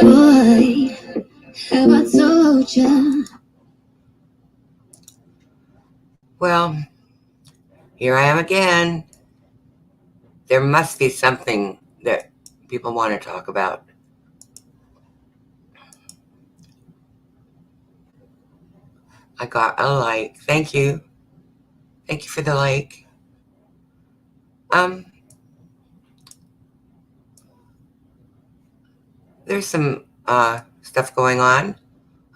Boy, have I told ya? Well, here I am again. There must be something that people want to talk about. I got a like. Thank you. Thank you for the like. There's some stuff going on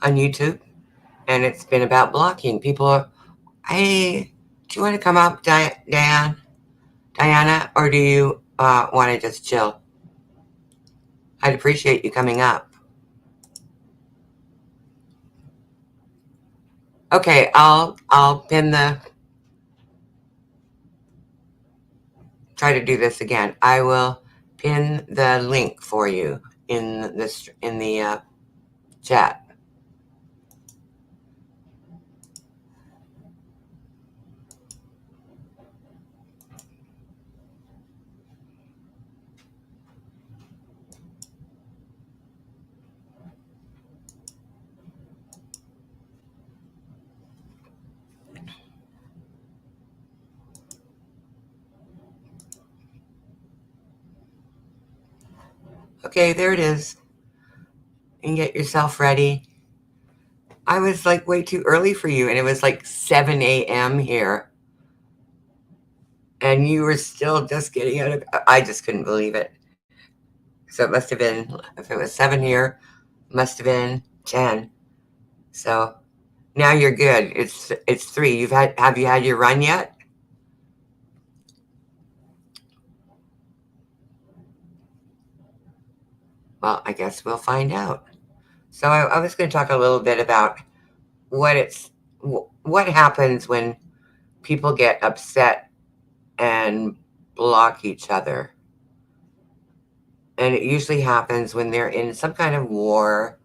YouTube, and it's been about blocking. People are, hey, do you want to come up, Diana, or do you want to just chill? I'd appreciate you coming up. Okay, I'll pin the. Try to do this again. I will pin the link for you in the chat. Okay, there it is. And get yourself ready. I was like way too early for you, and it was like 7 a.m. here. And you were still just getting out of. I just couldn't believe it. So it must have been, if it was 7 here, must have been 10. So now you're good. It's 3. Have you had your run yet? Well, I guess we'll find out. So I was going to talk a little bit about what happens when people get upset and block each other. And it usually happens when they're in some kind of war.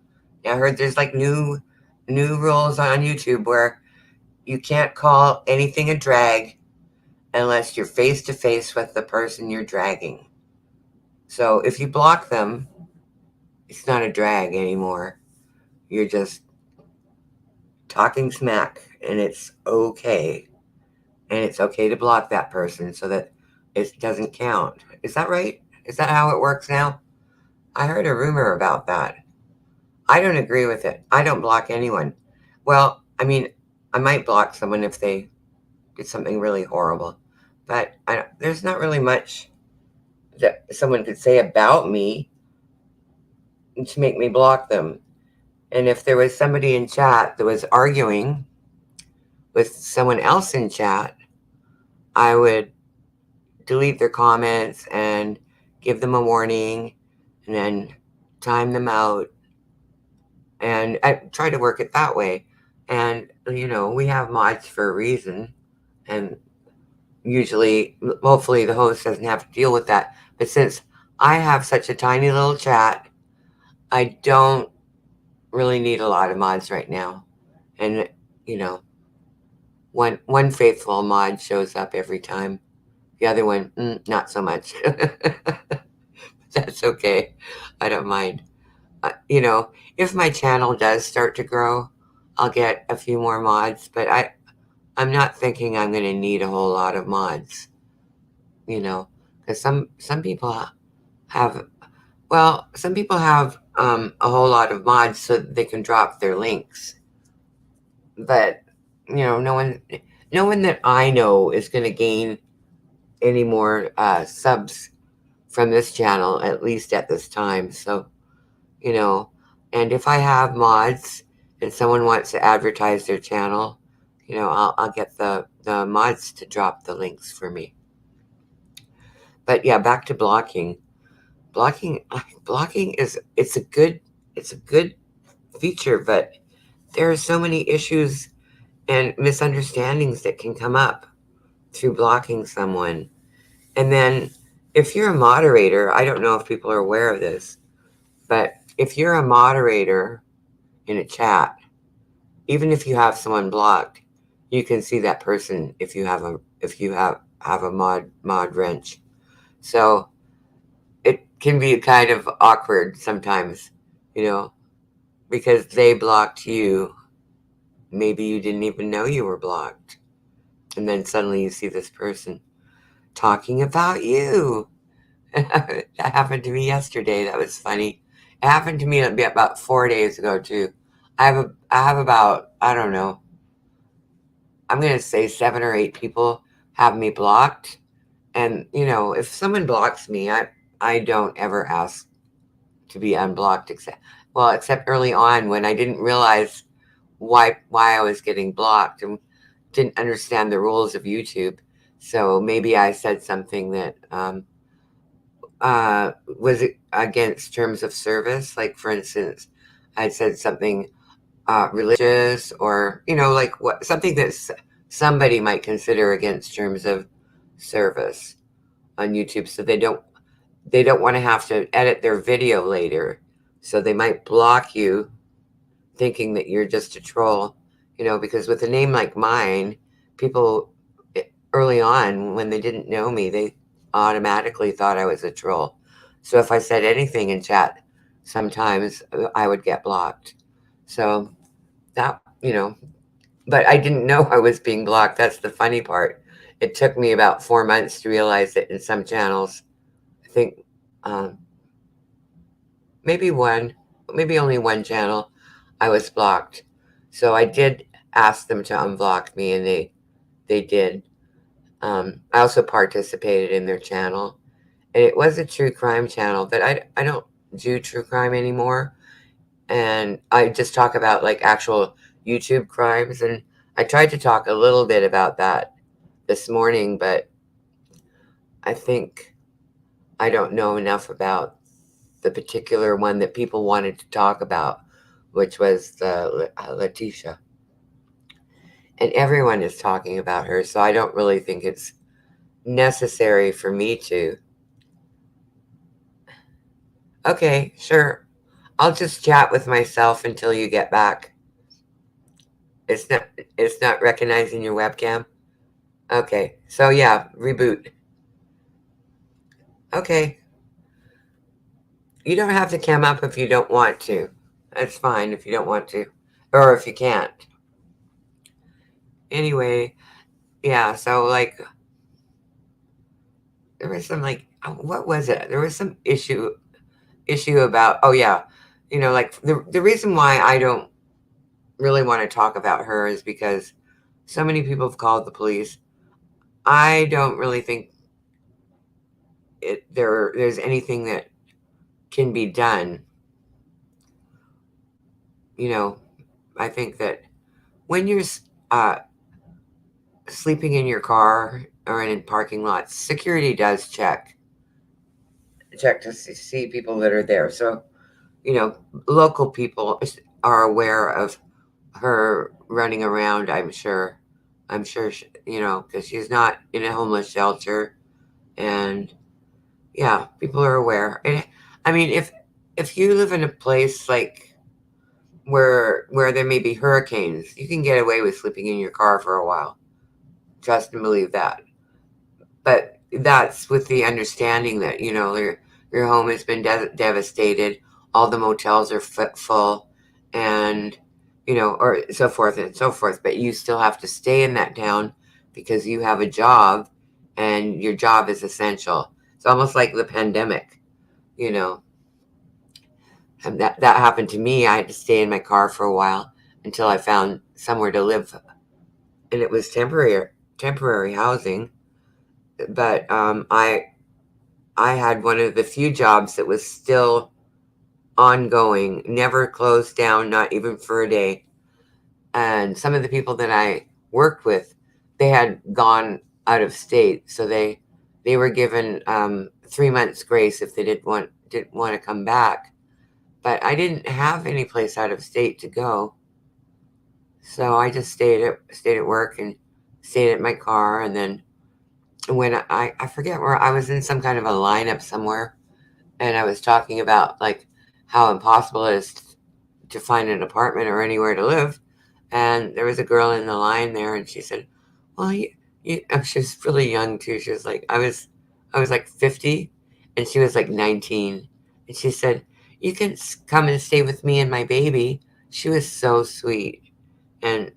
I heard there's like new rules on YouTube where you can't call anything a drag unless you're face to face with the person you're dragging. So if you block them, it's not a drag anymore. You're just talking smack, and it's okay. And it's okay to block that person so that it doesn't count. Is that right? Is that how it works now? I heard a rumor about that. I don't agree with it. I don't block anyone. Well, I mean, I might block someone if they did something really horrible, but there's not really much that someone could say about me to make me block them. And if there was somebody in chat that was arguing with someone else in chat, I would delete their comments and give them a warning and then time them out. And I try to work it that way. And, we have mods for a reason. And usually, hopefully, the host doesn't have to deal with that. But since I have such a tiny little chat, I don't really need a lot of mods right now. And, one faithful mod shows up every time. The other one, not so much. That's okay. I don't mind. If my channel does start to grow, I'll get a few more mods, but I'm not thinking I'm going to need a whole lot of mods, because some people have, some people have a whole lot of mods so that they can drop their links. But, no one that I know is going to gain any more subs from this channel, at least at this time. So, and if I have mods and someone wants to advertise their channel, I'll get the mods to drop the links for me. But yeah, back to blocking. Blocking is it's a good feature, but there are so many issues and misunderstandings that can come up through blocking someone. And then if you're a moderator, I don't know if people are aware of this, but if you're a moderator in a chat, even if you have someone blocked, you can see that person if you have a mod wrench. So it can be kind of awkward sometimes, you know, because they blocked you. Maybe you didn't even know you were blocked. And then suddenly you see this person talking about you. That happened to me yesterday. That was funny. It happened to me about 4 days ago too. I have about, I don't know, I'm gonna say 7 or 8 people have me blocked. And if someone blocks me, I don't ever ask to be unblocked, except early on when I didn't realize why I was getting blocked and didn't understand the rules of YouTube. So maybe I said something that was against terms of service. Like, for instance, I said something religious, or like what something that somebody might consider against terms of service on YouTube. So they don't want to have to edit their video later. So they might block you thinking that you're just a troll, because with a name like mine, people early on, when they didn't know me, they automatically thought I was a troll. So if I said anything in chat, sometimes I would get blocked. So that, but I didn't know I was being blocked. That's the funny part. It took me about 4 months to realize that in some channels, I think um, maybe one, maybe only one channel, I was blocked. So I did ask them to unblock me, and they did. I also participated in their channel, and it was a true crime channel, but I don't do true crime anymore, and I just talk about like actual YouTube crimes, and I tried to talk a little bit about that this morning, but I think I don't know enough about the particular one that people wanted to talk about, which was the Letitia. And everyone is talking about her, so I don't really think it's necessary for me to. Okay, sure. I'll just chat with myself until you get back. It's not recognizing your webcam. Okay. So yeah, reboot. Okay. You don't have to cam up if you don't want to. That's fine if you don't want to. Or if you can't. Anyway, yeah, so like there was some like what was it? There was some issue about, oh yeah, like the reason why I don't really want to talk about her is because so many people have called the police. I don't really think there's anything that can be done. You know, I think that when you're uh, sleeping in your car or in parking lots, security does check to see people that are there. So local people are aware of her running around. I'm sure because she's not in a homeless shelter, and yeah, people are aware. And I mean, if you live in a place like where there may be hurricanes, you can get away with sleeping in your car for a while. Trust and believe that. But that's with the understanding that your home has been devastated, all the motels are full, and or so forth and so forth. But you still have to stay in that town because you have a job, and your job is essential. It's almost like the pandemic, you know. And that happened to me. I had to stay in my car for a while until I found somewhere to live, and it was temporary housing. But I had one of the few jobs that was still ongoing, never closed down, not even for a day. And some of the people that I worked with, they had gone out of state, so they were given 3 months grace if they didn't want to come back. But I didn't have any place out of state to go, so I just stayed at work and stayed at my car. And then when I forget where I was, in some kind of a lineup somewhere, and I was talking about like how impossible it is to find an apartment or anywhere to live. And there was a girl in the line there, and she said, "Well, she was really young too. She was like, I was like 50, and she was like 19. And she said, "You can come and stay with me and my baby." She was so sweet. And,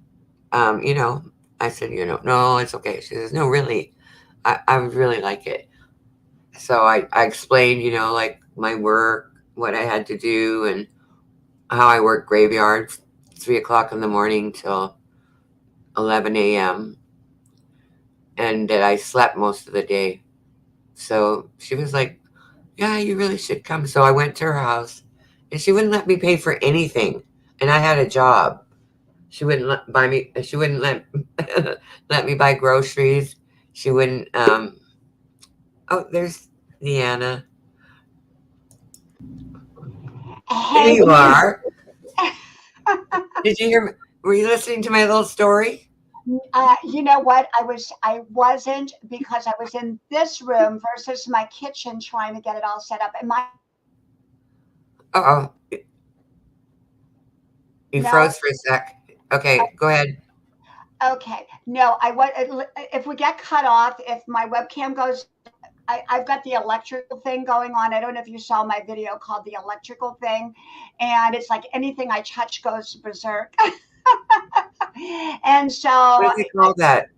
you know, I said, no, it's okay. She says, "No, really, I would really like it." So I explained, like my work, what I had to do, and how I work graveyards, 3 o'clock in the morning till 11 a.m., and that I slept most of the day. So she was like, "Yeah, you really should come." So I went to her house, and she wouldn't let me pay for anything. And I had a job. She wouldn't buy me. She wouldn't let let me buy groceries. She wouldn't. Oh, there's Deanna. There Hey, you are. Did you hear? Were you listening to my little story? you know what? I wasn't because I was in this room versus my kitchen trying to get it all set up. And my Uh oh, you no, froze for a sec. uh, Okay, go ahead. okay, no. I was. If we get cut off, if my webcam goes, I've got the electrical thing going on. I don't know if you saw my video called the electrical thing, and it's like anything I touch goes berserk. And so What do they call that?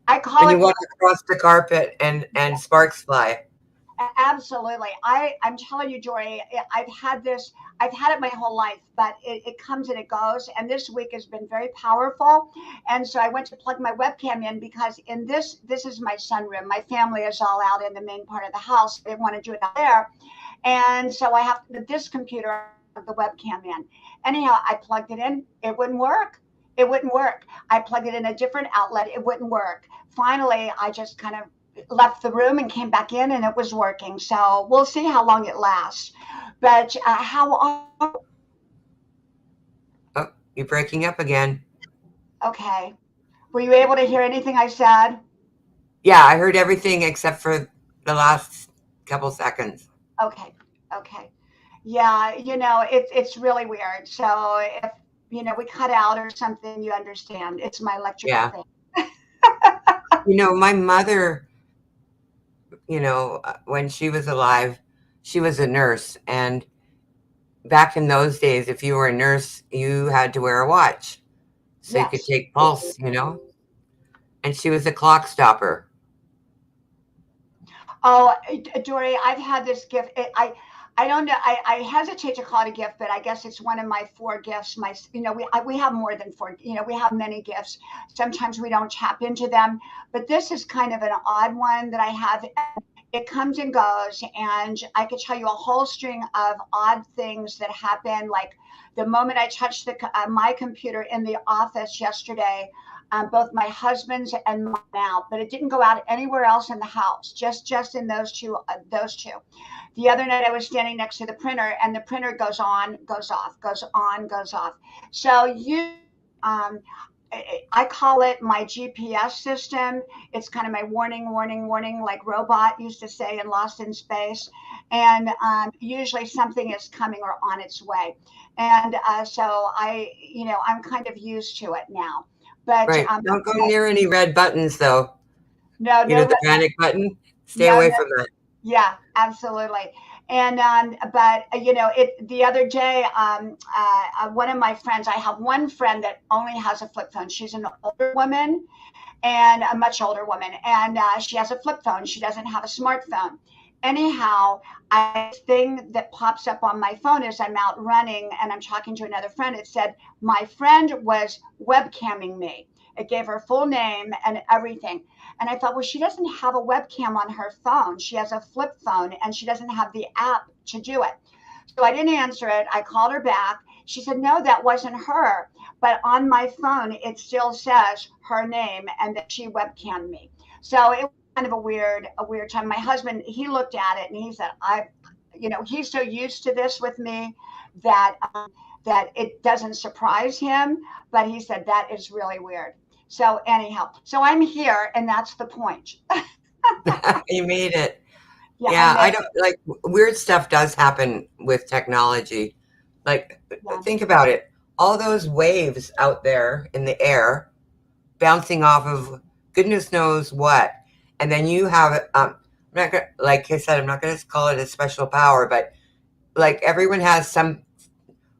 I When call you it walk across the carpet and sparks fly. absolutely. I'm telling you, Jory, I've had it my whole life, but it comes and it goes. And this week has been very powerful. And so I went to plug my webcam in because this is my sunroom. My family is all out in the main part of the house. They want to do it out there. And so I have this computer, I plug the webcam in. Anyhow, I plugged it in. It wouldn't work. It wouldn't work. I plugged it in a different outlet. It wouldn't work. Finally, I just kind of left the room and came back in and it was working. So we'll see how long it lasts. But how Oh, you're breaking up again. okay. Were you able to hear anything I said? Yeah, I heard everything except for the last couple seconds. Okay. Okay. Yeah, it's really weird. So if we cut out or something, you understand. It's my electrical Yeah. thing. My mother, when she was alive, she was a nurse. And back in those days, if you were a nurse, you had to wear a watch so you could Yes. take pulse. And she was a clock stopper. Oh, Dory, I've had this gift. I don't know. I hesitate to call it a gift, but I guess it's one of my four gifts. We have more than four. We have many gifts. Sometimes we don't tap into them, but this is kind of an odd one that I have. It comes and goes, and I could tell you a whole string of odd things that happen. Like the moment I touched my computer in the office yesterday, both my husband's and mine out, but it didn't go out anywhere else in the house. Just in those two. Those two. The other night I was standing next to the printer, and the printer goes on, goes off, goes on, goes off. So um, I call it my GPS system. It's kind of my warning, warning, warning, like Robot used to say in Lost in Space. And usually something is coming or on its way. And so I'm kind of used to it now. But Right. Don't go near any red buttons, though. no, no, The panic button. Stay no, away no. from that. Yeah, absolutely. And but the other day, one of my friends, I have one friend that only has a flip phone. She's an older woman, and a much older woman, and she has a flip phone. She doesn't have a smartphone. Anyhow, this thing that pops up on my phone as I'm out running and I'm talking to another friend, it said my friend was webcamming me. It gave her full name and everything. And I thought, well, she doesn't have a webcam on her phone. She has a flip phone and she doesn't have the app to do it. So I didn't answer it. I called her back. She said, no, that wasn't her. But on my phone, it still says her name and that she webcammed me. So it was kind of a weird time. My husband, he looked at it and he said, he's so used to this with me that that it doesn't surprise him. But he said that is really weird. So anyhow, so I'm here, and that's the point. You made it. Yeah, I Yeah, I made don't like weird stuff does happen with technology. Like, yeah. think about it. All those waves out there in the air bouncing off of goodness knows what. And then you have not gonna, like I said, I'm not going to call it a special power, but like everyone has some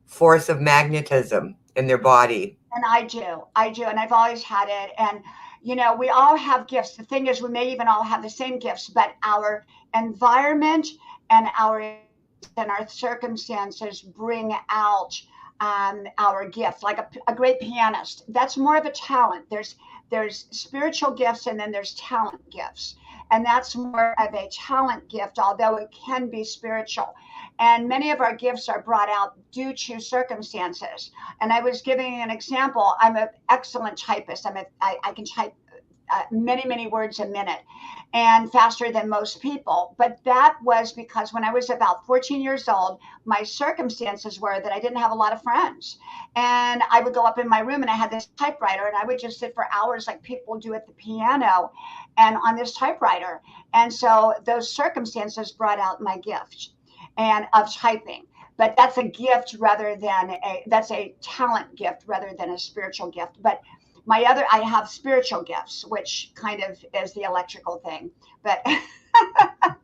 force of magnetism in their body. And I do, and I've always had it. And we all have gifts. The thing is, we may even all have the same gifts, but our environment and our circumstances bring out our gift. Like a great pianist, that's more of a talent. There's spiritual gifts, and then there's talent gifts, and that's more of a talent gift, although it can be spiritual. And many of our gifts are brought out due to circumstances. And I was giving an example. I'm an excellent typist. I can type many words a minute and faster than most people. But that was because when I was about 14 years old, my circumstances were that I didn't have a lot of friends. And I would go up in my room and I had this typewriter and I would just sit for hours like people do at the piano and on this typewriter. And so those circumstances brought out my gift and of typing. But that's a gift rather than that's a talent gift rather than a spiritual gift. But I have spiritual gifts, which kind of is the electrical thing. But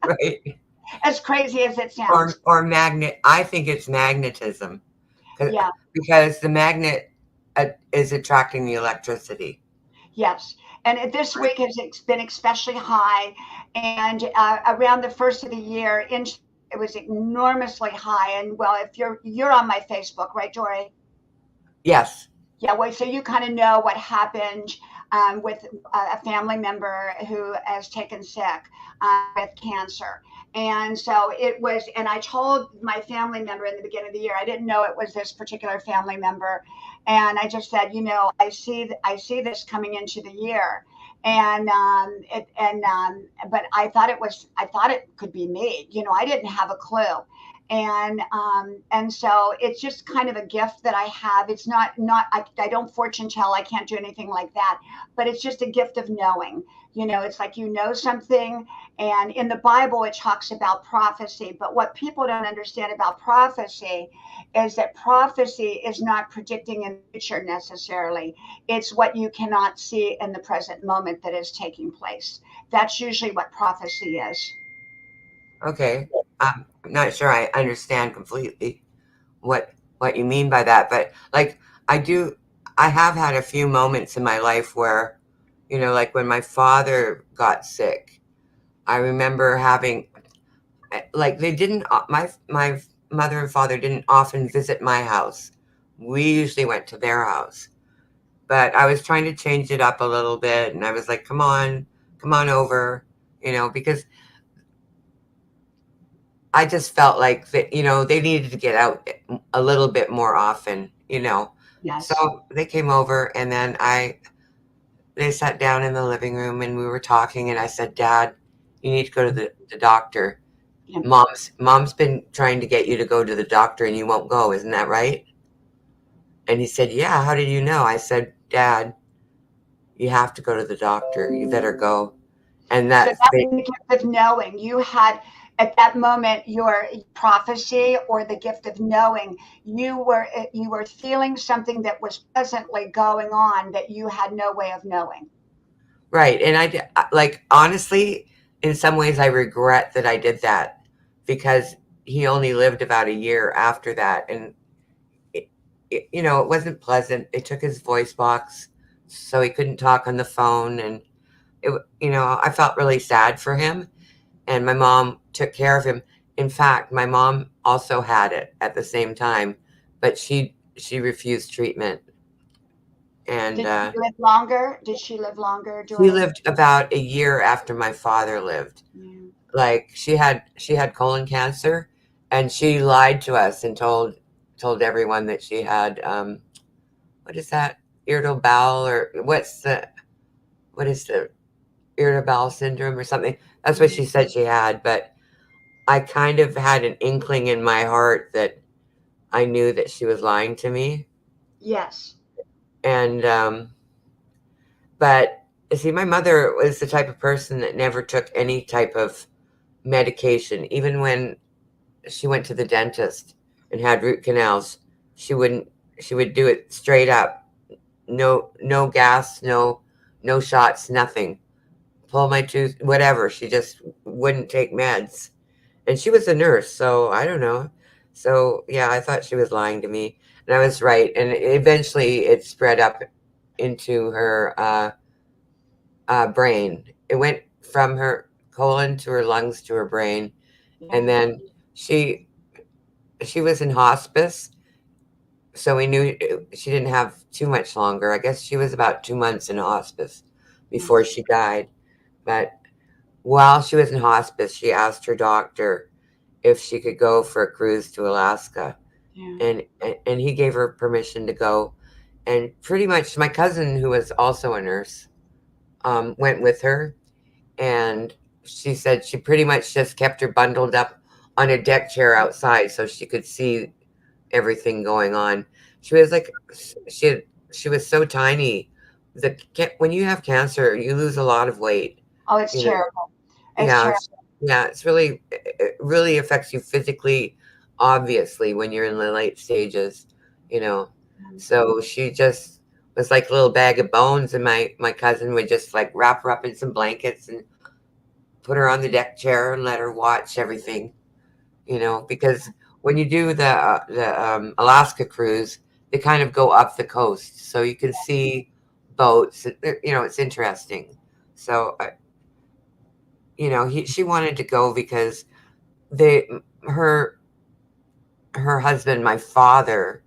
Right. as crazy as it sounds. Or magnet. I think it's magnetism. Yeah. Because the magnet is attracting the electricity. Yes. And this week has been especially high. And around the first of the year, it was enormously high. And well, if you're on my Facebook, right, Dory? Yes. Yeah, well, so you kind of know what happened with a family member who has taken sick with cancer. And so it was, and I told my family member in the beginning of the year, I didn't know it was this particular family member. And I just said, I see this coming into the year. And but I thought it could be me. I didn't have a clue. And so it's just kind of a gift that I have. It's not I don't fortune tell. I can't do anything like that, but it's just a gift of knowing. It's like something. And in the Bible it talks about prophecy, but what people don't understand about prophecy is that prophecy is not predicting in the future necessarily. It's what you cannot see in the present moment that is taking place. That's usually what prophecy is. Okay. I'm not sure I understand completely what what you mean by that, but like I do I have had a few moments in my life where, like when my father got sick, I remember having like they didn't my mother and father didn't often visit my house. We usually went to their house. But I was trying to change it up a little bit and I was like, come on over, because I just felt like that, they needed to get out a little bit more often. Yes. So they came over and then they sat down in the living room and we were talking and I said, Dad, you need to go to the doctor. Yeah. Mom's been trying to get you to go to the doctor and you won't go, isn't that right? And he said, Yeah, how did you know? I said, Dad, you have to go to the doctor. You better go. And So that's that was the gift of knowing. You had at that moment your prophecy or the gift of knowing. You were feeling something that was presently going on that you had no way of knowing. right. And like, honestly, in some ways, I regret that I did that because he only lived about a year after that. And, it wasn't pleasant. They took his voice box so he couldn't talk on the phone. And, I felt really sad for him. And my mom took care of him. In fact, my mom also had it at the same time, but she refused treatment. And Did she live longer? Did she live longer, she Dory? lived about a year after my father lived. Yeah. Like she had colon cancer, and she lied to us and told everyone that she had what is that, irritable bowel, or what is the irritable bowel syndrome or something. That's what she Mhm. said she had, but I kind of had an inkling in my heart that I knew that she was lying to me. Yes. And but see, my mother was the type of person that never took any type of medication, even when she went to the dentist and had root canals. She wouldn't. She would do it straight up. No gas, no shots, nothing. pull my tooth, whatever. She just wouldn't take meds. And she was a nurse, so I don't know. So yeah, I thought she was lying to me, and I was right. And eventually, it spread up into her brain. It went from her colon to her lungs to her brain, and Yeah. then she she was in hospice, so we knew she didn't have too much longer. I guess she was about 2 months in hospice before Yes. she died. But while she was in hospice, she asked her doctor if she could go for a cruise to Alaska, Yeah. and he gave her permission to go. And pretty much, my cousin, who was also a nurse, went with her, and she said she pretty much just kept her bundled up on a deck chair outside so she could see everything going on. She was like, she had, she was so tiny. When you have cancer, you lose a lot of weight. Oh, it's You know, terrible. It's yeah, terrible. it's really, it really affects you physically, obviously, when you're in the late stages. You know, so she just was like a little bag of bones, and my cousin would just like wrap her up in some blankets and put her on the deck chair and let her watch everything. Because when you do the Alaska cruise, they kind of go up the coast, so you can see boats. It's interesting. So, she wanted to go because they her husband, my father,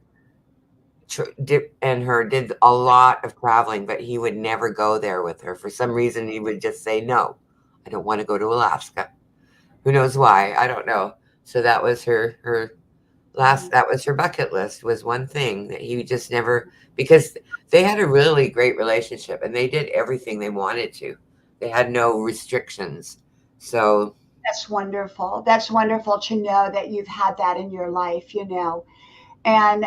did a lot of traveling, but he would never go there with her. For some reason, he would just say, "No, I don't want to go to Alaska." Who knows why? I don't know. So that was her Yeah. last. That was her bucket list. Was one thing that he just never, because they had a really great relationship and they did everything they wanted to. They had no restrictions. So That's wonderful. That's wonderful to know that you've had that in your life. And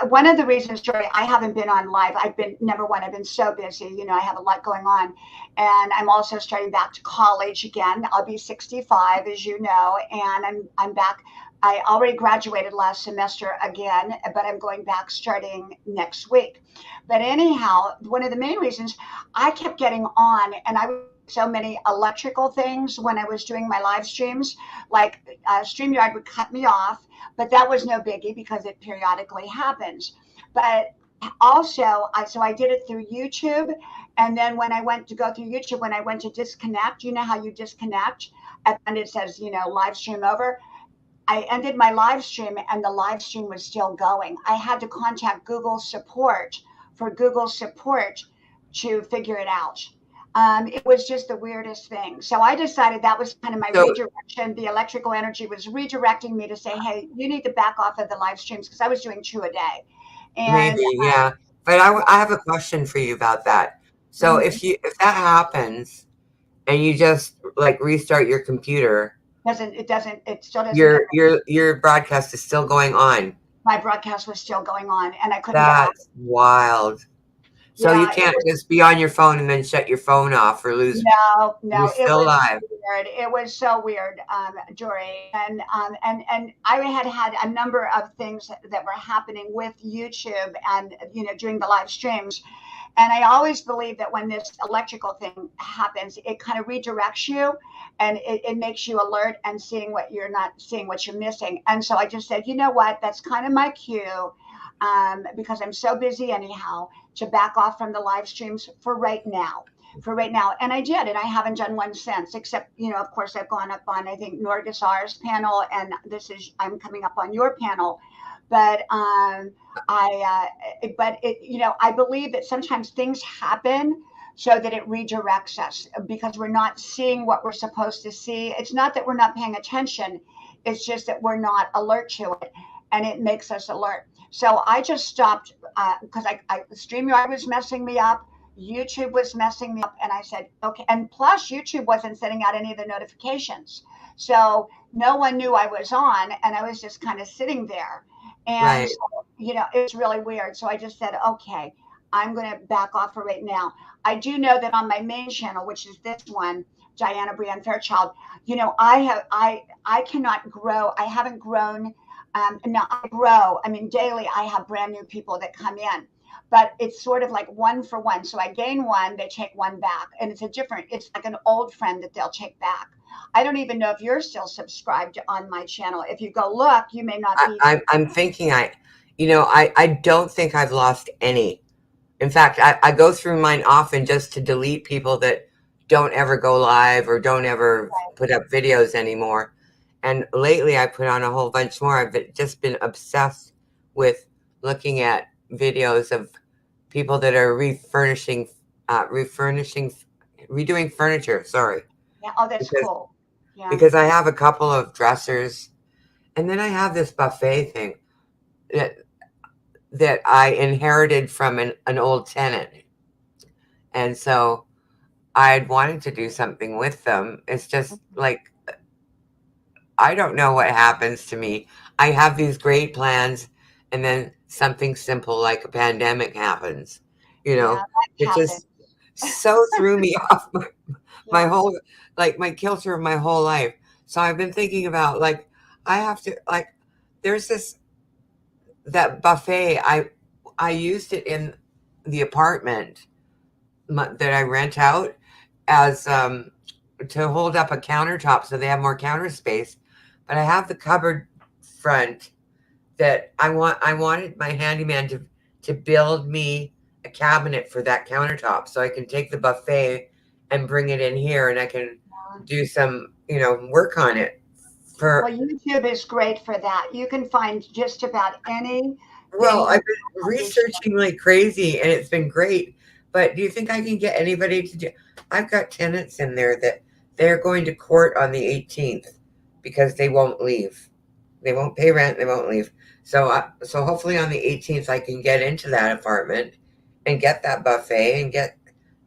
one of the reasons, Jory, I haven't been on live. I've been number one. I've been so busy. I have a lot going on, and I'm also starting back to college again. I'll be 65, as you know, and I'm back. I already graduated last semester again, but I'm going back starting next week. But anyhow, one of the main reasons I kept getting on, and I was so many electrical things when I was doing my live streams, like StreamYard would cut me off, but that was no biggie because it periodically happens. But also, so I did it through YouTube. And then when I went to go through YouTube, when I went to disconnect, you know how you disconnect and it says, live stream over. I ended my live stream and the live stream was still going. I had to contact Google support for Google support to figure it out. It was just the weirdest thing. So I decided that was kind of my so redirection. The electrical energy was redirecting me to say, hey, you need to back off of the live streams because I was doing two a day. And maybe, yeah. But I have a question for you about that. So mhm, if that happens and you just like restart your computer, it still doesn't get, your broadcast is still going on. my broadcast was still going on and I couldn't get off. That's wild. So you Yeah, it can't was. just be on your phone and then shut your phone off or lose. No, You're no, it still was live. weird. It was so weird, Jory. And I had a number of things that were happening with YouTube and during the live streams. And I always believe that when this electrical thing happens, it kind of redirects you and it makes you alert and seeing what you're not seeing, what you're missing. And so I just said, you know what, that's kind of my cue, because I'm so busy anyhow, to back off from the live streams for right now. For right now, and I did, and I haven't done one since. Except, of course, I've gone up on I think Norgasar's panel, and I'm coming up on your panel, but but I believe that sometimes things happen so that it redirects us because we're not seeing what we're supposed to see. It's not that we're not paying attention, it's just that we're not alert to it, and it makes us alert. So I just stopped because StreamYard was messing me up. YouTube was messing me up, and I said, okay. And plus, YouTube wasn't sending out any of the notifications, so no one knew I was on, and I was just kind of sitting there. And Right. so, it's really weird. So I just said, okay, I'm going to back off for right now. I do know that on my main channel, which is this one, Diana Brienne Fairchild, I cannot grow. I haven't grown. Now I grow. I mean, daily I have brand new people that come in. but it's sort of like one for one. So I gain one, they take one back, and it's like an old friend that they'll take back. I don't even know if you're still subscribed on my channel. If you go look, you may not be. I'm thinking I don't think I've lost any. In fact, I go through mine often just to delete people that don't ever go live or don't ever put up videos anymore. And lately I put on a whole bunch more. Just been obsessed with looking at videos of people that are redoing furniture. Sorry, Yeah, oh, that's because cool. Yeah. because I have a couple of dressers, and then I have this buffet thing that I inherited from an old tenant, and so I'd wanted to do something with them. It's just like I don't know what happens to me. I have these great plans, and then something simple like a pandemic happens. You Yeah, know, that it happened. just so threw me off my Yeah. whole, like, my kilter of my whole life. So I've been thinking about, like, I have to, like, there's this that buffet. I used it in the apartment that I rent out as to hold up a countertop so they have more counter space. But I have the cupboard front that I wanted my handyman to build me a cabinet for that countertop so I can take the buffet and bring it in here and I can do some, work on it Well, for. YouTube is great for that. You can find just about anything Well, you I've want been on YouTube. researching like crazy and it's been great. But do you think I can get anybody to do? I've got tenants in there that they're going to court on the 18th because they won't leave. They won't pay rent. They won't leave. So hopefully on the 18th I can get into that apartment and get that buffet and get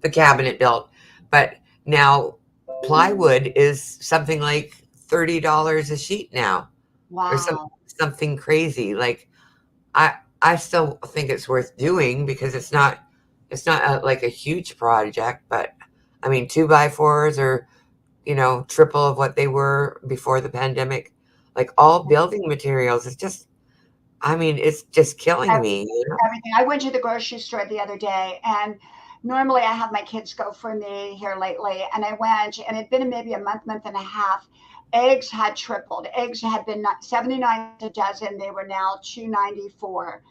the cabinet built. But now plywood is something like $30 a sheet now, or Wow. something crazy. Like I still think it's worth doing because it's not like a huge project, but I mean 2x4s are triple of what they were before the pandemic. Like all building materials, it's just killing Ev- me. Everything. I went to the grocery store the other day, and normally I have my kids go for me here lately, and I went, and it'd been maybe a month and a half. Eggs had tripled. Eggs had been 79 a dozen. They were now 294.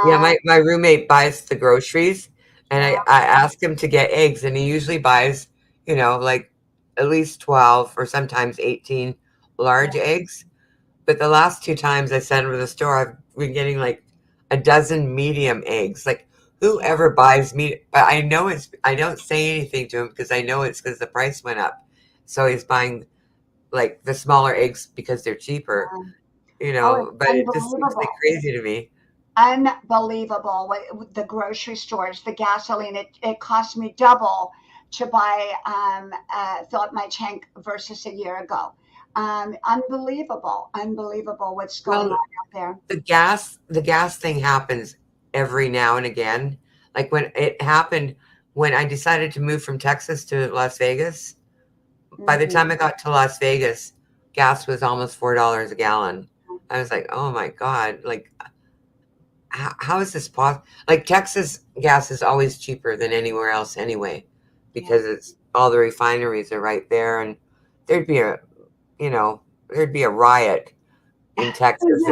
Yeah, Um, my roommate buys the groceries, and yeah, I ask him to get eggs, and he usually buys, like at least 12 or sometimes 18 yeah, large eggs. But the last two times I sent him to the store, I've been getting like a dozen medium eggs. Like, yeah, whoever buys meat? But I don't say anything to him because I know it's because the price went up. So he's buying like the smaller eggs because they're cheaper, yeah. Oh, it's but it just seems like unbelievable. crazy to me. Unbelievable. With the grocery stores, the gasoline, it cost me double to buy, fill up my tank versus a year ago. Unbelievable what's going on Well, out there. the gas thing happens every now and again. Like when it happened when I decided to move from Texas to Las Vegas. By the Hmm. time I got to Las Vegas, gas was almost $4 a gallon. I was like, oh my God, like how is this possible? Like Texas gas is always cheaper than anywhere else anyway, Yeah. because it's all the refineries are right there, and there'd be a you know there'd be a riot in Texas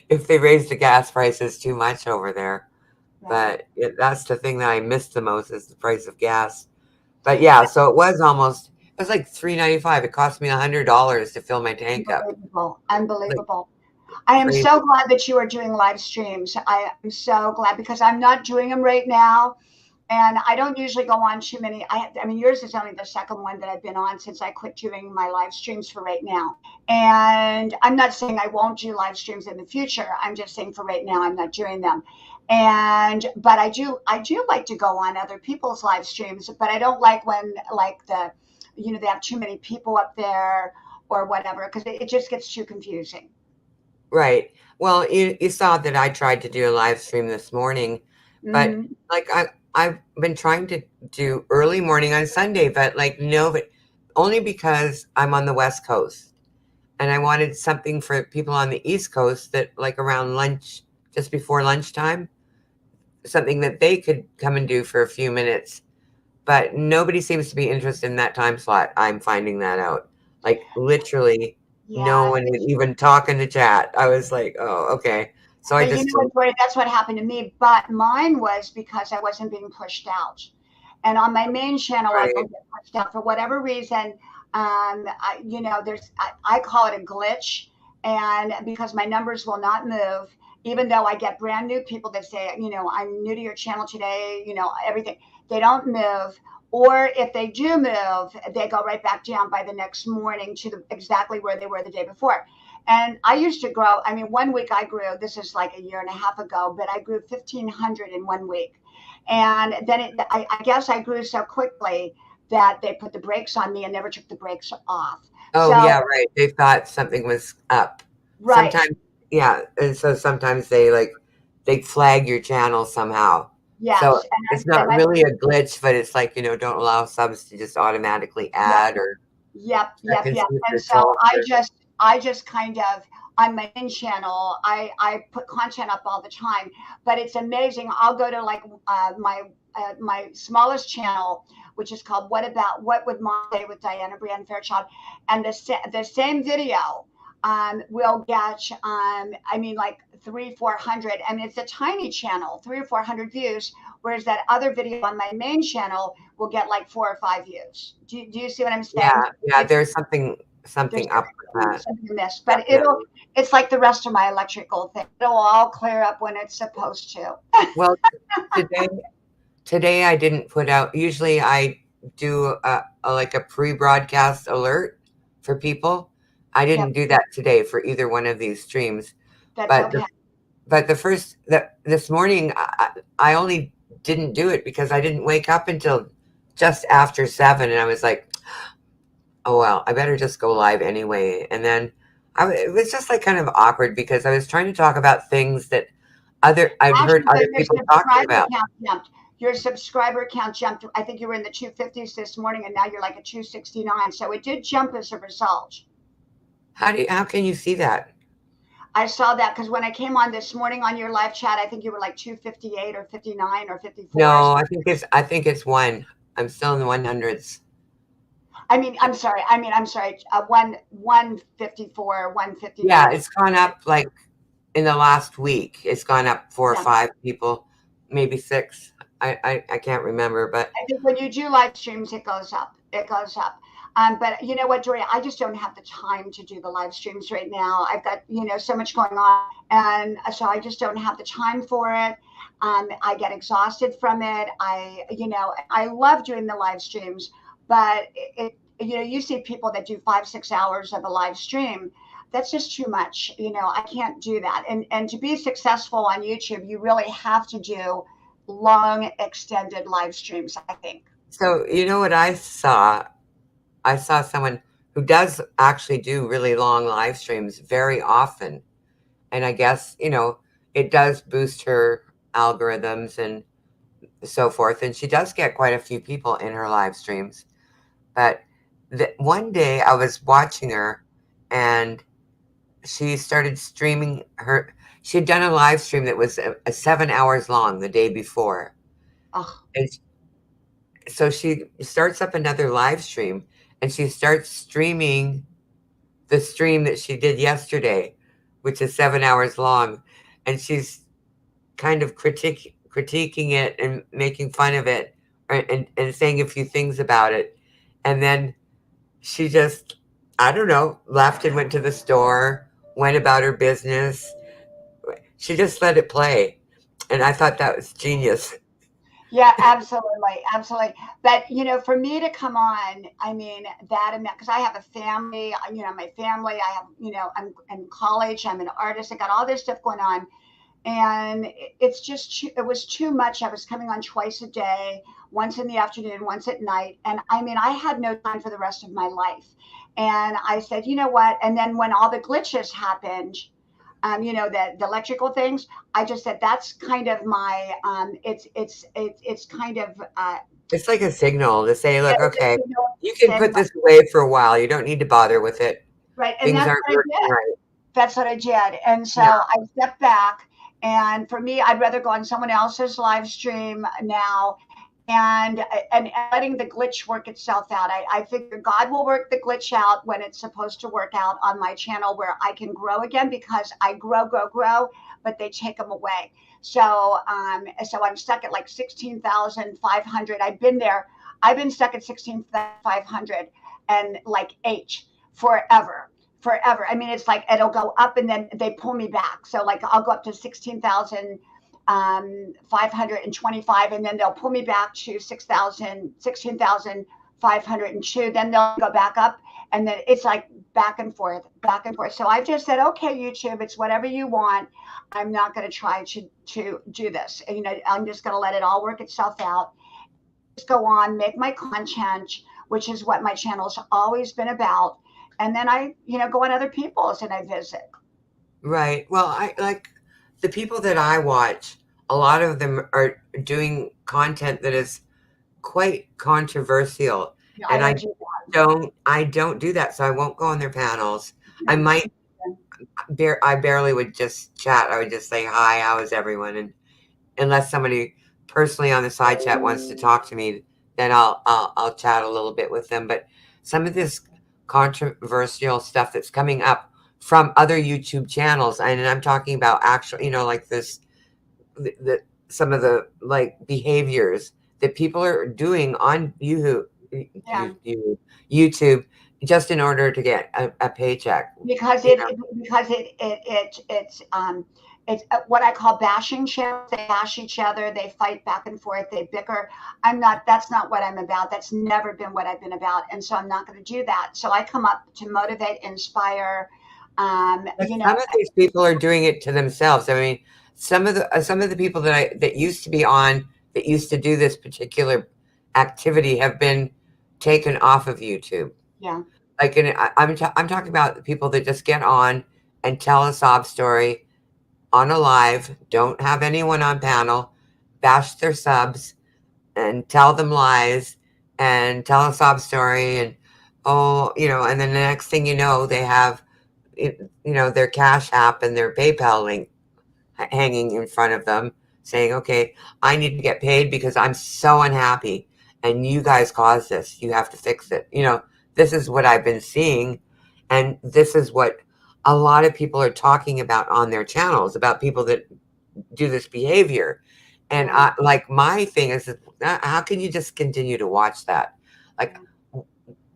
if they raised the gas prices too much over there. Right. But that's the thing that I miss the most is the price of gas. But yeah, so it was like 3.95. It cost me $100 to fill my tank up. Unbelievable. Like Unbelievable. I am crazy. so glad that you are doing live streams. I am so glad because I'm not doing them right now. And I don't usually go on too many. I mean, yours is only the second one that I've been on since I quit doing my live streams for right now. And I'm not saying I won't do live streams in the future. I'm just saying for right now, I'm not doing them. But I do like to go on other people's live streams, but I don't like when like they have too many people up there or whatever because it just gets too confusing. Right. Well, you saw that I tried to do a live stream this morning, but Hmm. like I've been trying to do early morning on Sunday, but like no, but only because I'm on the West Coast and I wanted something for people on the East Coast that like around lunch, just before lunchtime. something that they could come and do for a few minutes, but nobody seems to be interested in that time slot. I'm finding that out. Like literally, no Yeah. one would even talk in the chat. I was like, oh, okay. So I But you just know what, Tori, that's what happened to me. But mine was because I wasn't being pushed out. And on my main channel, I right, don't get pushed out for whatever reason. I call it a glitch. And because my numbers will not move, even though I get brand new people that say, I'm new to your channel today, everything, they don't move. Or if they do move, they go right back down by the next morning to exactly where they were the day before. And I used to grow. I mean, one week I grew, this is like a year and a half ago, but I grew 1,500 in one week. And then I guess I grew so quickly that they put the brakes on me and never took the brakes off. oh So, yeah, right. They thought something was up. right. Sometimes, yeah, and so sometimes they they flag your channel somehow. So Yes. it's And not I, really a glitch, but it's like, don't allow subs to just automatically yep. add or Yep, check yep, and yep. see if And they're so told or I just kind of on my main channel, I put content up all the time, but it's amazing. I'll go to like my smallest channel, which is called What Would Mom Say with Diana Brienne Fairchild, and the same video will get I mean like 300-400. I mean it's a tiny channel, 300 or 400 views, whereas that other video on my main channel will get like 4 or 5 views. Do you see what I'm saying? yeah, yeah, It's there's there's something up with that. something amiss, but Definitely. it's like the rest of my electrical thing. It'll all clear up when it's supposed to. Well, today today I didn't put out. Usually I do like a pre-broadcast alert for people. I Yep, didn't do that today for either one of these streams. that's But okay. this morning I only didn't do it because I didn't wake up until just after 7, and I was like, oh well, I better just go live anyway. And then it was just like kind of awkward because I was trying to talk about things that I'd heard Actually, though, other people talking about. Your subscriber count jumped. I think you were in the 250s this morning, and now you're like a 269. So it did jump as a result. How can you see that? I saw that because when I came on this morning on your live chat, I think you were like 258 or 59 or 54. No, I think it's one. I'm still in the 100s. I'm sorry. 154, Yeah, 159. it's gone up like in the last week. It's gone up 4 or 5 people, maybe 6. I can't remember, but I think when you do live streams, it goes up. It goes up. But you know what, Dory? I just don't have the time to do the live streams right now. I've got, so much going on. And so I just don't have the time for it. I get exhausted from it. I love doing the live streams, but you see people that do 5-6 hours of a live stream. That's just too much. I can't do that. And to be successful on YouTube, you really have to do long extended live streams, I think. so you know what I saw? I saw someone who does actually do really long live streams very often. And I guess, it does boost her algorithms and so forth. And she does get quite a few people in her live streams. But one day I was watching her and she started streaming her. She had done a live stream that was 7 hours long the day before. Oh, And so she starts up another live stream and she starts streaming the stream that she did yesterday, which is 7 hours long. And she's kind of critiquing it and making fun of it and saying a few things about it. And then she just, I don't know, left and went to the store, went about her business. She just let it play. And I thought that was genius. yeah, absolutely, absolutely. But for me to come on, I mean that amount because I have a family. My family. I have, I'm in college. I'm an artist. I got all this stuff going on, and it was too much. I was coming on twice a day, once in the afternoon, once at night, and I mean I had no time for the rest of my life. And I said, you know what? And then when all the glitches happened, the electrical things, I just said that's kind of my it's kind of It's like a signal to say, look, okay, you can saying put this away for a while. You don't need to bother with it. right, and Things that's aren't what I working did. right. That's what I did. And so Yeah. I stepped back And for me, I'd rather go on someone else's live stream now and letting the glitch work itself out. I figure God will work the glitch out when it's supposed to work out on my channel where I can grow again, because I grow, but they take them away. So I'm stuck at like 16,500. I've been there. I've been stuck at 16,500 and like H forever. Forever. I mean, it's like it'll go up and then they pull me back. So like I'll go up to 16,000 525, and then they'll pull me back to 16,502. Then they'll go back up, and then it's like back and forth, back and forth. So I just said, okay, YouTube, it's whatever you want. I'm not going to try to do this. And, I'm just going to let it all work itself out. Just go on, make my content, which is what my channel's always been about. And then I, go on other people's and I visit. Right. Well, I like the people that I watch, a lot of them are doing content that is quite controversial. I And don't do that. I don't do that, so I won't go on their panels. I Yeah. might I barely would just chat. I would just say hi, how is everyone? And unless somebody personally on the side chat wants to talk to me, then I'll chat a little bit with them. But some of this controversial stuff that's coming up from other YouTube channels, and I'm talking about actual, like this, the some of the like behaviors that people are doing on Yeah. YouTube just in order to get a paycheck. Because You know, it's what I call bashing channels. They bash each other, they fight back and forth, they bicker. That's not what I'm about. That's never been what I've been about, and so I'm not going to do that. So I come up to motivate, inspire. but some of these people are doing it to themselves. I mean, some of the people that used to be on, that used to do this particular activity, have been taken off of YouTube. Yeah. Like, I'm talking about the people that just get on and tell a sob story on a live, don't have anyone on panel, bash their subs and tell them lies and tell a sob story, and and then the next thing you know, they have their Cash App and their PayPal link hanging in front of them, saying, okay, I need to get paid because I'm so unhappy and you guys caused this, you have to fix it. This is what I've been seeing, and this is what a lot of people are talking about on their channels, about people that do this behavior. And like, my thing is, how can you just continue to watch that? Like,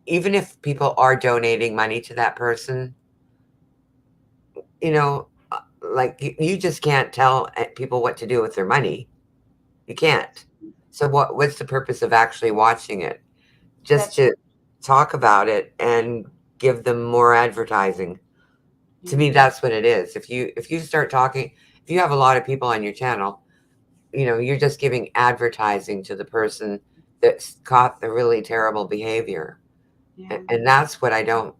even if people are donating money to that person, like, you just can't tell people what to do with their money. You can't. So what's the purpose of actually watching it? Just to talk about it and give them more advertising. To me, that's what it is. If you start talking, if you have a lot of people on your channel, you're just giving advertising to the person that's caught the really terrible behavior. Yeah. And that's what I don't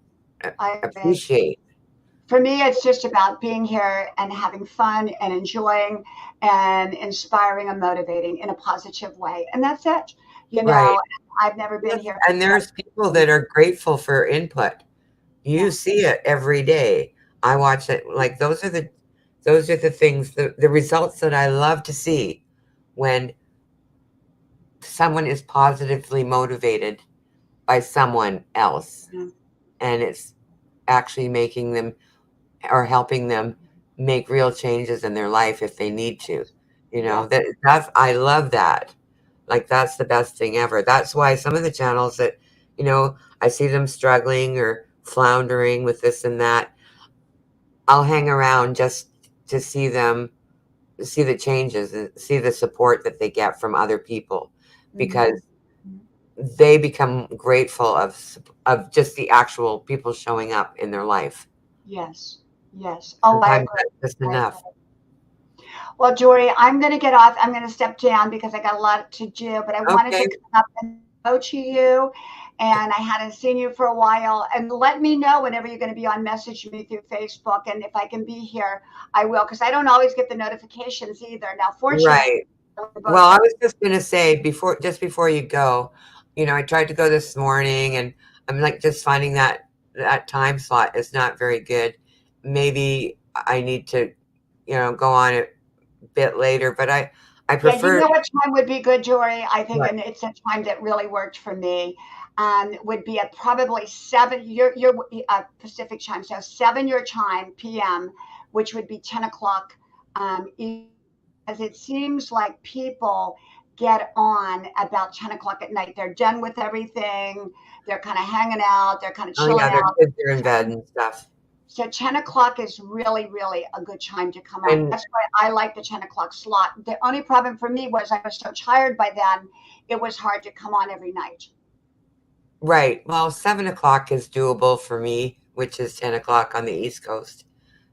appreciate. For me, it's just about being here and having fun and enjoying and inspiring and motivating in a positive way. And that's it. Right. I've never been here. And there's people that are grateful for input. You see it every day. I watch it. Like, those are the things, the results that I love to see, when someone is positively motivated by someone else, and it's actually making them or helping them make real changes in their life if they need to. That's I love that. Like, that's the best thing ever. That's why some of the channels that, I see them struggling or floundering with this and that, I'll hang around just to see them, see the changes and see the support that they get from other people, because they become grateful of just the actual people showing up in their life. Yes. Oh, I agree. That's just enough. Well, Jory, I'm going to get off. I'm going to step down because I got a lot to do, but I wanted to come up and go to you, and I hadn't seen you for a while. And let me know whenever you're going to be on. Message me through Facebook, and if I can be here, I will, because I don't always get the notifications either. Now, fortunately, well, I was just going to say, just before you go, I tried to go this morning, and I'm like, just finding that time slot is not very good. Maybe I need to, go on it bit later, but I Yeah, you prefer know what time would be good, Jory? I think, what. and it's a time that really worked for me. Would be at probably 7 your Pacific time, so 7 your time p.m., which would be 10 o'clock. As it seems like people get on about 10 o'clock at night. They're done with everything. They're kind of hanging out. They're kind of Oh chilling yeah, their out. kids are in bed and stuff. So 10 o'clock is really, really a good time to come on. And That's why I like the 10 o'clock slot. The only problem for me was I was so tired by then, it was hard to come on every night. right, well, 7 o'clock is doable for me, which is 10 o'clock on the East Coast.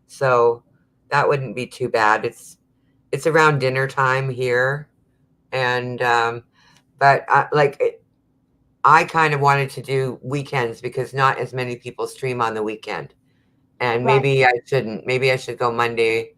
So that wouldn't be too bad. It's around dinner time here, and but I kind of wanted to do weekends because not as many people stream on the weekend, and Right. maybe I shouldn't. Maybe I should go Monday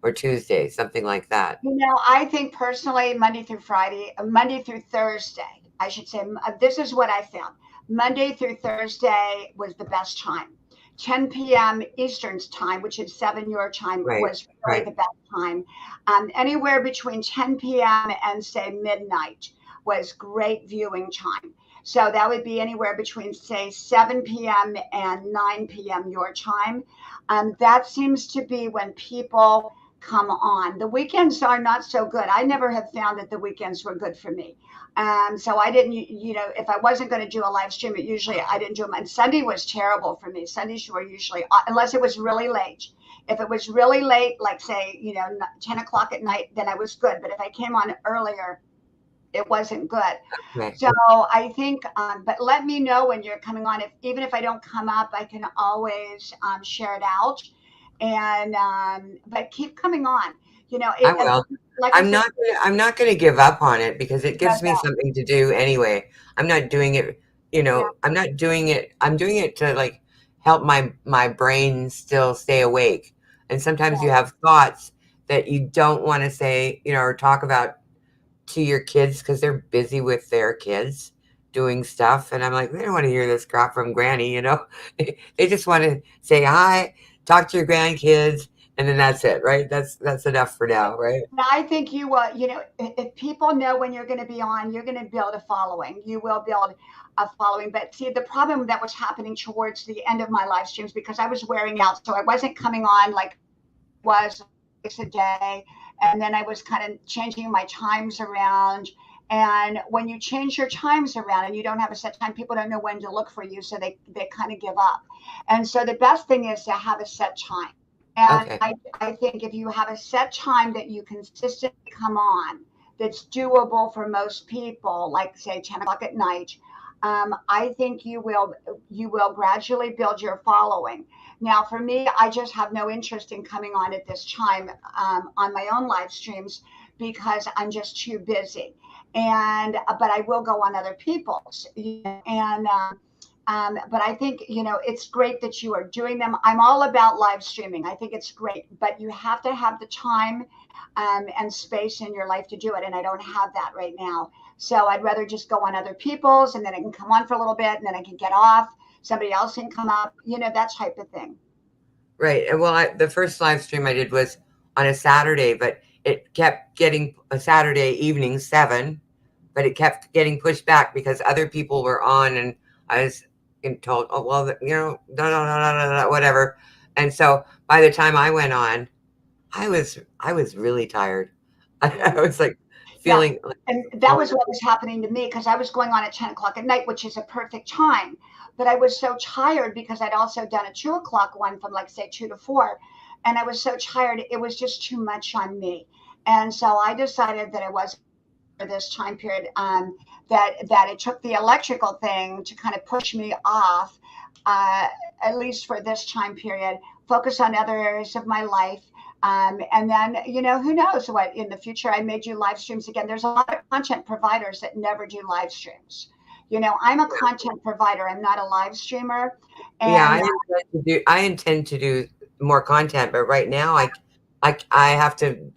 or Tuesday, something like that. I think personally, Monday through Thursday, I should say, this is what I found. Monday through Thursday was the best time. 10 p.m. Eastern time, which is 7 your time, Right, was really right. the best time. Anywhere between 10 p.m. and say midnight was great viewing time. So that would be anywhere between say 7 p.m. and 9 p.m. your time. That seems to be when people come on. The weekends are not so good. I never have found that the weekends were good for me. So I didn't, if I wasn't going to do a live stream, I didn't do them. And Sunday was terrible for me. Sundays were usually, unless it was really late. If it was really late, like say, 10 o'clock at night, then I was good. But if I came on earlier, it wasn't good. Right. So I think, but let me know when you're coming on. If even if I don't come up, I can always share it out. And but keep coming on. I will. Like I said, I'm not gonna give up on it because it no, gives me something to do anyway. I'm not doing it, yeah, I'm not doing it. I'm doing it to like help my brain still stay awake. And sometimes you right, have thoughts that you don't want to say, or talk about to your kids because they're busy with their kids doing stuff. And I'm like, they don't want to hear this crap from granny. They just want to say hi, talk to your grandkids, and then that's it, right? That's enough for right. now, right? And I think if people know when you're going to be on, you're going to build a following. You will build a following. But see, the problem that was happening towards the end of my live streams because I was wearing out, so I wasn't coming on like was twice a day. And then I was kind of changing my times around. And when you change your times around and you don't have a set time, people don't know when to look for you. So they kind of give up. And so the best thing is to have a set time. And Okay. I think if you have a set time that you consistently come on, that's doable for most people, like say 10 o'clock at night, I think you will gradually build your following. Now, for me, I just have no interest in coming on at this time on my own live streams because I'm just too busy. And but I will go on other people's. And but I think it's great that you are doing them. I'm all about live streaming. I think it's great, but you have to have the time and space in your life to do it, and I don't have that right now. So I'd rather just go on other people's, and then I can come on for a little bit, and then I can get off. Somebody else can come up, that type of thing. Right. And well, the first live stream I did was on a Saturday, but it kept getting a Saturday evening 7, but it kept getting pushed back because other people were on, and I was told, oh well, no, no, no, no, no, no, whatever. And so by the time I went on, I was really tired. I Mhm. was like Yeah. feeling like, And that oh, was what was happening to me because I was going on at 10 o'clock at night, which is a perfect time. But I was so tired because I'd also done a 2 o'clock one from like, say, 2 to 4. And I was so tired, it was just too much on me. And so I decided that I wasn't for this time period, that it took the electrical thing to kind of push me off, uh, at least for this time period, focus on other areas of my life. And then, who knows what in the future I may do live streams again. There's a lot of content providers that never do live streams. I'm a content provider. I'm not a live streamer. yeah, And I intend to do more content, but right now I have to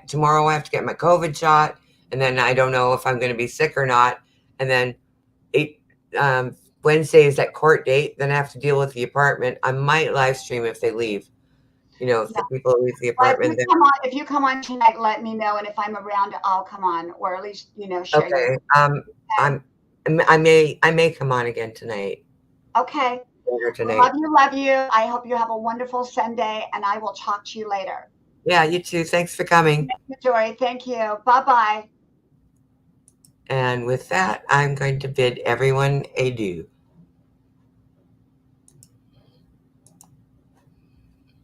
tomorrow I have to get my COVID shot, and then I don't know if I'm going to be sick or not, and then eight Wednesday is that court date. Then I have to deal with the apartment. I might live stream if they leave, if the people leave the Well, apartment, then if you come on tonight, let me know, and if I'm around, I'll come on, or at least share your. okay. I'm I may come on again tonight. Okay. Later Love tonight. you, love you. I hope you have a wonderful Sunday, and I will talk to you later. Yeah, you too. Thanks for coming. Thank you, Joy. Thank you. Bye bye. And with that, I'm going to bid everyone adieu.